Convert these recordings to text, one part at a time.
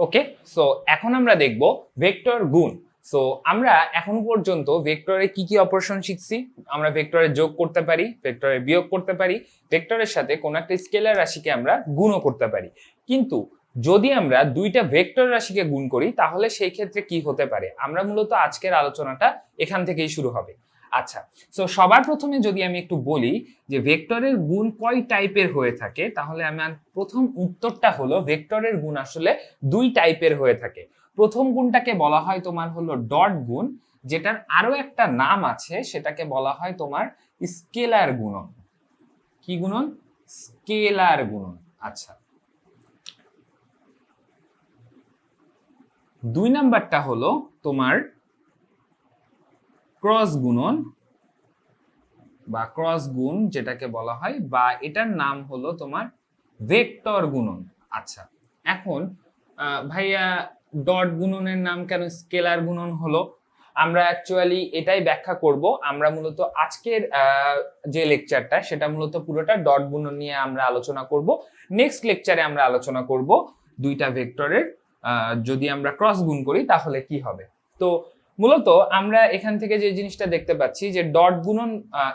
ওকে, so এখন আমরা দেখব ভেক্টর গুণ। সো আমরা এখন পর্যন্ত ভেক্টরে কি কি অপারেশন শিখছি। আমরা ভেক্টরে যোগ করতে পারি, ভেক্টরে বিয়োগ করতে পারি, ভেক্টরের সাথে কোনো একটা স্কেলার রাশিকে আমরা গুণও করতে পারি। কিন্তু যদি আমরা দুইটা ভেক্টর রাশিকে গুণ করি তাহলে সেই ক্ষেত্রে কি হতে পারে, আমরা মূলত আজকের আলোচনাটা এখান থেকেই শুরু হবে। আচ্ছা, সো সবার প্রথমে যদি আমি একটু বলি যে ভেক্টরের গুণ কয় টাইপের হয়ে থাকে, তাহলে আমার প্রথম উত্তরটা হলো ভেক্টরের গুণ আসলে দুই টাইপের হয়ে থাকে। প্রথম গুণটাকে বলা হয় তোমার হলো ডট গুণ, যেটার আরো একটা নাম আছে, সেটাকে বলা হয় তোমার স্কেলার গুণন। কি গুণন? স্কেলার গুণন। আচ্ছা, দুই নাম্বারটা হলো তোমার ক্রস গুণন বা ক্রস গুণ যেটাকে বলা হয়, বা এটার নাম হলো তোমার ভেক্টর গুণন। আচ্ছা, এখন ভাইয়া ডট গুণনের নাম কেন স্কেলার গুণন হলো? আমরা অ্যাকচুয়ালি এটাই ব্যাখ্যা করব। আমরা মূলত আজকের যে লেকচারটা সেটা মূলত পুরোটা ডট গুণন নিয়ে আমরা আলোচনা করব। নেক্সট লেকচারে আমরা আলোচনা করব দুইটা ভেক্টরের যদি আমরা ক্রস গুণ করি তাহলে কি হবে। তো মূলত আমরা এখান থেকে যে জিনিসটা দেখতে পাচ্ছি যে ডট গুণন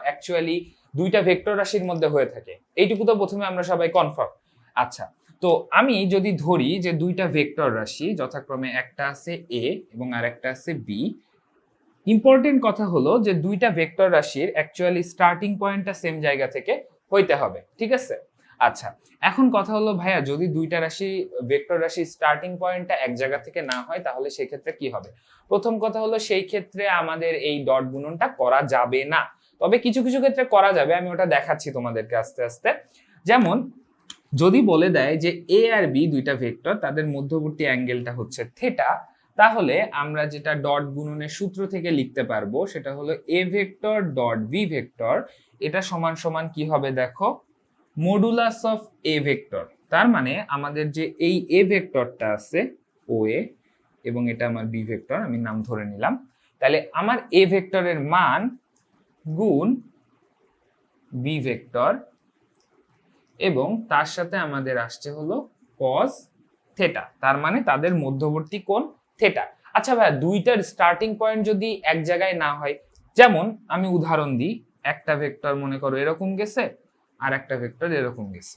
অ্যাকচুয়ালি দুইটা ভেক্টর রাশির মধ্যে হয়ে থাকে, এইটুকু তো প্রথমে আমরা সবাই কনফার্ম। আচ্ছা, তো আমি যদি ধরি যে দুইটা ভেক্টর রাশি যথাক্রমে একটা আছে এ এবং আরেকটা আছে বি, ইম্পর্টেন্ট কথা হলো যে দুইটা ভেক্টর রাশির অ্যাকচুয়ালি স্টার্টিং পয়েন্টটা সেম জায়গা থেকে হইতে হবে, ঠিক আছে? আচ্ছা, এখন কথা হলো ভাইয়া যদি দুইটা রাশি ভেক্টর রাশি স্টার্টিং পয়েন্টটা এক জায়গা থেকে না হয় তাহলে সেই ক্ষেত্রে কি হবে? প্রথম কথা হলো সেই ক্ষেত্রে আমাদের এই ডট গুণনটা করা যাবে না, তবে কিছু কিছু ক্ষেত্রে করা যাবে, আমি ওটা দেখাচ্ছি তোমাদেরকে আস্তে আস্তে। যেমন যদি বলে দেয় যে এ আর বি দুইটা ভেক্টর, তাদের মধ্যবর্তী অ্যাঙ্গেলটা হচ্ছে থিটা, তাহলে আমরা যেটা ডট গুণনের সূত্র থেকে লিখতে পারবো সেটা হলো A vector dot B vector, এটা সমান সমান কি হবে দেখো, মডুলাস অফ এ ভেক্টর। তার মানে আমাদের যে এই এ ভেক্টরটা আছে ও এ, এবং এটা আমার বি ভেক্টর, আমি নাম ধরে নিলাম, তাহলে আমার এ ভেক্টরের মান গুণ বি ভেক্টর, এবং তার সাথে আমাদের আসছে হলো কস থেটা, তার মানে তাদের মধ্যবর্তী কোণ থেটা। আচ্ছা ভাই, দুইটার স্টার্টিং পয়েন্ট যদি এক জায়গায় না হয়, যেমন আমি উদাহরণ দিই, একটা ভেক্টর মনে করো এরকম গেছে আর একটা ভেক্টর এরকম গেছে,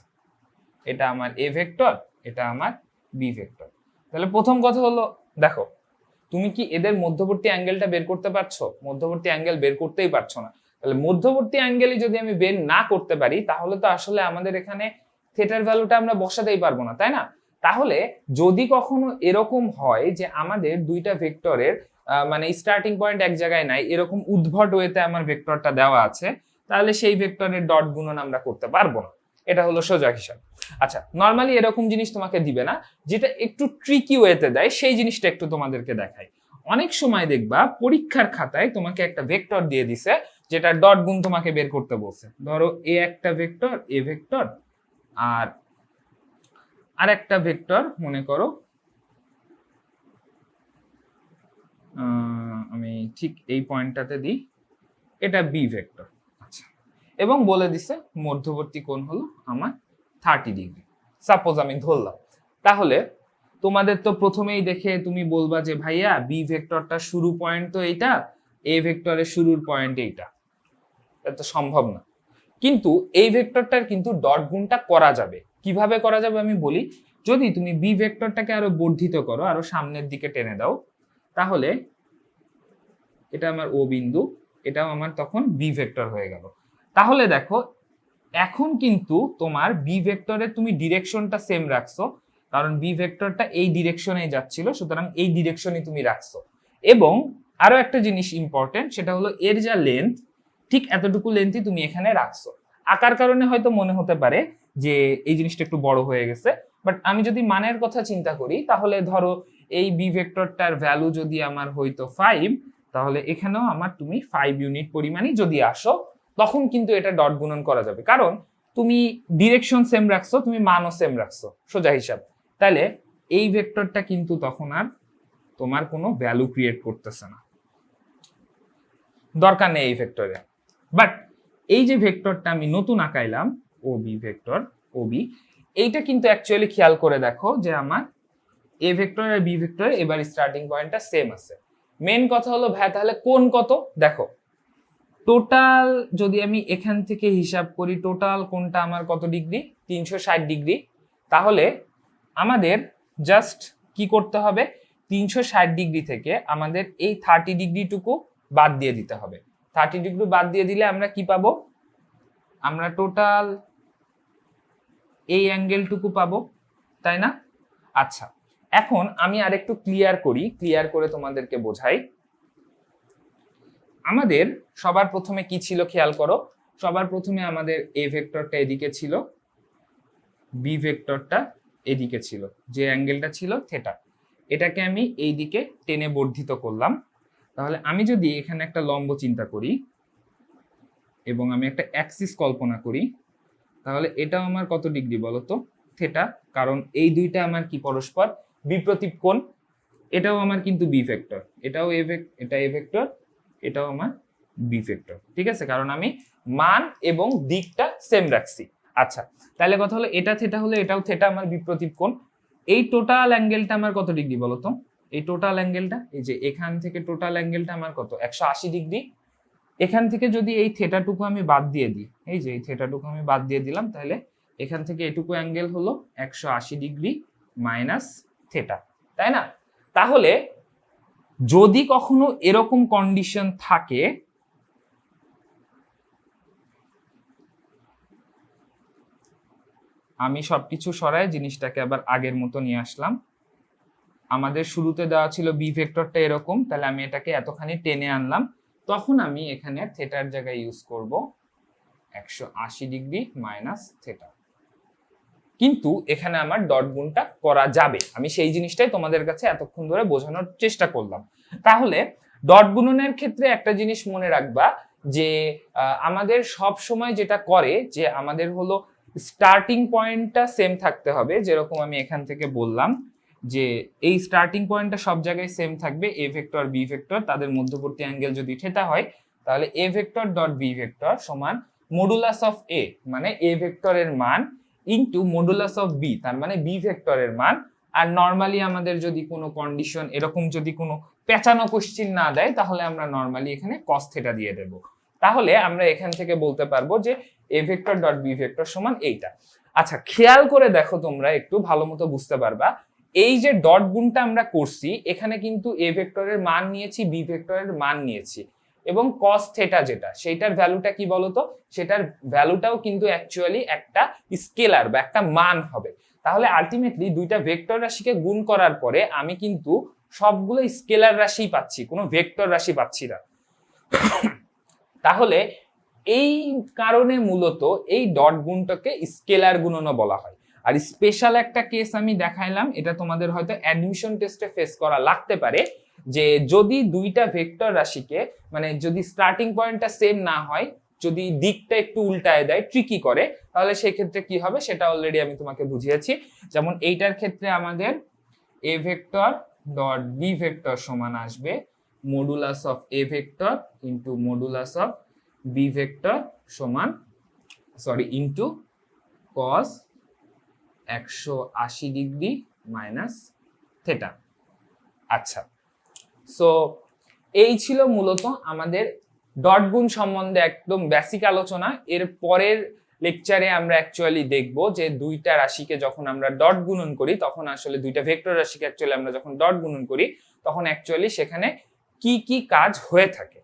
এটা আমার এ ভেক্টর, এটা আমার বি ভেক্টর। তাহলে প্রথম কথা হলো দেখো, তুমি কি এদের মধ্যবর্তী অ্যাঙ্গেলটা বের করতে পারছো? মধ্যবর্তী অ্যাঙ্গেল বের করতেই পারছো না। তাহলে মধ্যবর্তী অ্যাঙ্গেলই যদি আমি বের না করতে পারি তাহলে তো আসলে আমাদের এখানে থিটার ভ্যালুটা আমরা বসাতেই পারবো না, তাই না? তাহলে যদি কখনো এরকম হয় যে আমাদের দুইটা ভেক্টরের মানে স্টার্টিং পয়েন্ট এক জায়গায় নাই, এরকম উদ্ভট ওয়েতে আমার ভেক্টরটা দেওয়া আছে, তাহলে সেই ভেক্টরের ডট গুণন আমরা করতে পারবো না। এটা হলো সোজা হিসাব। আচ্ছা, নর্মালি এরকম জিনিস তোমাকে দিবে না, যেটা একটু ট্রিকি ওয়েতে দেয় সেই জিনিসটা একটু তোমাদেরকে দেখাই। অনেক সময় দেখবা পরীক্ষার খাতায় তোমাকে একটা ভেক্টর দিয়ে দিছে যেটা ডট গুণ তোমাকে বের করতে বলছে। ধরো এ একটা ভেক্টর, এ ভেক্টর, আর একটা ভেক্টর মনে করো আমি ঠিক এই পয়েন্টটাতে দিই, এটা বি ভেক্টর। আচ্ছা, এবং বলে দিছে মধ্যবর্তী কোণ হলো আমার 30 ডিগ্রি, সাপোজ আমি ধরলাম। তাহলে তোমাদের তো প্রথমেই দেখে তুমি বলবা যে ভাইয়া বি ভেক্টরটা শুরু পয়েন্ট তো এইটা, এ ভেক্টরের শুরুর পয়েন্ট এইটা, এটা তো সম্ভব না। কিন্তু এই ভেক্টরটার কিন্তু ডট গুণটা করা যাবে। কিভাবে করা যাবে আমি বলি, যদি তুমি বি ভেক্টরটাকে আরো বর্ধিত করো, আরো সামনের দিকে টেনে দাও, তাহলে এটা আমার ও বিন্দু, এটাও আমার তখন বি ভেক্টর হয়ে গেল। তাহলে দেখো এখন কিন্তু তোমার বি ভেক্টরে তুমি ডিরেকশনটা সেম রাখছো, কারণ বি ভেক্টরটা এই ডিরেকশনে যাচ্ছিল, সুতরাং এই ডিরেকশনে তুমি রাখছো। এবং আরো একটা জিনিস ইম্পর্টেন্ট, সেটা হলো এর যা লেন্থ, ঠিক এতটুকু লেন্থই তুমি এখানে রাখছো। আকার কারণে হয়তো মনে হতে পারে যে এই জিনিসটা একটু বড় হয়ে গেছে, বাট আমি যদি মানের কথা চিন্তা করি তাহলে ধরো এই বি ভেক্টরটার ভ্যালু যদি আমার হইতো 5, তাহলে এখানেও আমার তুমি 5 ইউনিট পরিমাণই যদি আসো, তখন কিন্তু এটা ডট গুণন করা যাবে, কারণ তুমি ডিরেকশন সেম রাখছো, তুমি মানও সেম রাখছো, সোজা হিসাব। তাহলে এই ভেক্টরটা কিন্তু তখন আর তোমার কোনো ভ্যালু ক্রিয়েট করতেছে না, দরকার নেই এই ভেক্টরে। বাট এই যে ভেক্টরটা আমি নতুন আঁকাইলাম O B vector, O B, এইটা কিন্তু অ্যাকচুয়ালি খেয়াল করে দেখো যে আমার এ ভেক্টর আর বি ভেক্টর এবার স্টার্টিং পয়েন্টটা সেম আছে। মেন কথা হলো ভাই তাহলে কোণ কত, দেখো টোটাল যদি আমি এখান থেকে হিসাব করি টোটাল কোণটা আমার কত ডিগ্রি, 360 ডিগ্রি। তাহলে আমাদের জাস্ট কি করতে হবে, 360 ডিগ্রি থেকে আমাদের এই 30 ডিগ্রিটুকু বাদ দিয়ে দিতে হবে। 30 ডিগ্রি বাদ দিয়ে দিলে আমরা কি পাবো, আমরা টোটাল এই অ্যাঙ্গেলটুকু পাবো, তাই না? আচ্ছা, এখন আমি আরেকটু ক্লিয়ার করি, ক্লিয়ার করে তোমাদেরকে বোঝাই। আমাদের সবার প্রথমে কি ছিল খেয়াল করো, সবার প্রথমে আমাদের এ ভেক্টরটা এদিকে ছিল, বি ভেক্টরটা এদিকে ছিল, যে অ্যাঙ্গেলটা ছিল থিটা, এটাকে আমি এই দিকে টেনে বর্ধিত করলাম। তাহলে আমি যদি এখানে একটা লম্ব চিন্তা করি এবং আমি একটা অ্যাক্সিস কল্পনা করি, তাহলে এটাও আমার কত ডিগ্রি বলো তো, থিটা, কারণ এই দুইটা আমার কি পরস্পর বিপ্রতীপ কোণ। এটাও আমার কিন্তু বি ভেক্টর, এটাও এটা এ ভেক্টর, এটাও আমার বি ভেক্টর, ঠিক আছে, কারণ আমি মান এবং দিকটা সেম রাখছি। আচ্ছা, তাহলে কথা হলো এটা থিটা হলে এটাও থিটা, আমার বিপ্রতীপ কোণ। এই টোটাল অ্যাঙ্গেলটা আমার কত ডিগ্রি বলো তো, এই টোটাল অ্যাঙ্গেলটা, এই যে এখান থেকে টোটাল অ্যাঙ্গেলটা আমার কত, 180 ডিগ্রি। এখান থেকে যদি এই থিটাটুকু আমি বাদ দিয়ে দিই, এই যে এই থিটাটুকু আমি বাদ দিয়ে দিলাম, তাহলে এখান থেকে এটুকু অ্যাঙ্গেল হলো 180 ডিগ্রি মাইনাস থিটা, তাই না? তাহলে যদি কখনো এরকম কন্ডিশন থাকে, আমি সবকিছু সরাই জিনিসটাকে আবার আগের মতো নিয়ে আসলাম। আমাদের শুরুতে দেওয়া ছিল বি ভেক্টরটা এরকম, তাহলে আমি এটাকে এতখানি টেনে আনলাম, তখন আমি এখানে থিটার জায়গায় ইউজ করব 180 ডিগ্রি মাইনাস থিটা। কিন্তু এখানে আমার ডট গুণটা করা যাবে, আমি সেই জিনিসটাই তোমাদের কাছে এতক্ষণ ধরে বোঝানোর চেষ্টা করলাম। তাহলে ডট গুণনের ক্ষেত্রে একটা জিনিস মনে রাখবা, যে আমাদের সব সময় যেটা করে যে আমাদের হলো স্টার্টিং পয়েন্টটা সেম থাকতে হবে, যেরকম আমি এখান থেকে বললাম যে এই স্টার্টিং পয়েন্টটা সব জায়গায় সেম থাকবে, এ ভেক্টর বি ভেক্টর তাদের মধ্যবর্তী অ্যাঙ্গেল যদি থিটা হয়, তাহলে A vector dot B vector সমান মডুলাস অফ এ, মানে এ ভেক্টরের মান, ইনটু মডুলাস অফ বি, তার মানে বি ভেক্টরের মান। আর নরমালি আমাদের যদি কোনো কন্ডিশন এরকম যদি কোনো পেঁচানো কোশ্চিন না দেয়, তাহলে আমরা নরমালি এখানে cos থিটা দিয়ে দেব। তাহলে আমরা এখান থেকে বলতে পারবো যে A vector dot B vector সমান এইটা। আচ্ছা, খেয়াল করে দেখো, তোমরা একটু ভালো মতো বুঝতে পারবা, এই যে ডট গুণটা আমরা করছি, এখানে কিন্তু এ ভেক্টরের মান নিয়েছি, বি ভেক্টরের মান নিয়েছি, এবং cos থিটা যেটা, সেইটার ভ্যালুটা কি বলতো, সেটার ভ্যালুটাও কিন্তু অ্যাকচুয়ালি একটা স্কেলার বা একটা মান হবে। তাহলে আলটিমেটলি দুইটা ভেক্টর রাশিকে গুণ করার পরে আমি কিন্তু সবগুলো স্কেলার রাশি পাচ্ছি, কোনো ভেক্টর রাশি পাচ্ছি না। তাহলে এই কারণে মূলত এই ডট গুণটাকে স্কেলার গুণনও বলা হয়। আর স্পেশাল একটা কেস আমি দেখাইলাম, এটা তোমাদের হয়তো অ্যাডমিশন টেস্টে ফেস করা লাগতে পারে, যে যদি দুইটা ভেক্টর রাশিকে, মানে যদি স্টার্টিং পয়েন্টটা সেম না হয়, যদি দিকটা একটু উল্টায় দেয়, ট্রিকি করে, তাহলে সেই ক্ষেত্রে কি হবে সেটা অলরেডি আমি তোমাকে বুঝিয়েছি। যেমন এইটার ক্ষেত্রে আমাদের A vector dot B vector সমান আসবে modulus of A vector into modulus of B vector সমান into cos 180 degree minus theta. আচ্ছা, সো এই ছিল মূলত আমাদের ডট গুণ সম্বন্ধে একদম বেসিক আলোচনা। এর পরের লেকচারে আমরা অ্যাকচুয়ালি দেখব যে দুইটা রাশিকে যখন আমরা ডট গুণন করি, তখন আসলে দুইটা ভেক্টর রাশিকে অ্যাকচুয়ালি আমরা যখন ডট গুণন করি, তখন অ্যাকচুয়ালি সেখানে কি কি কাজ হয়ে থাকে।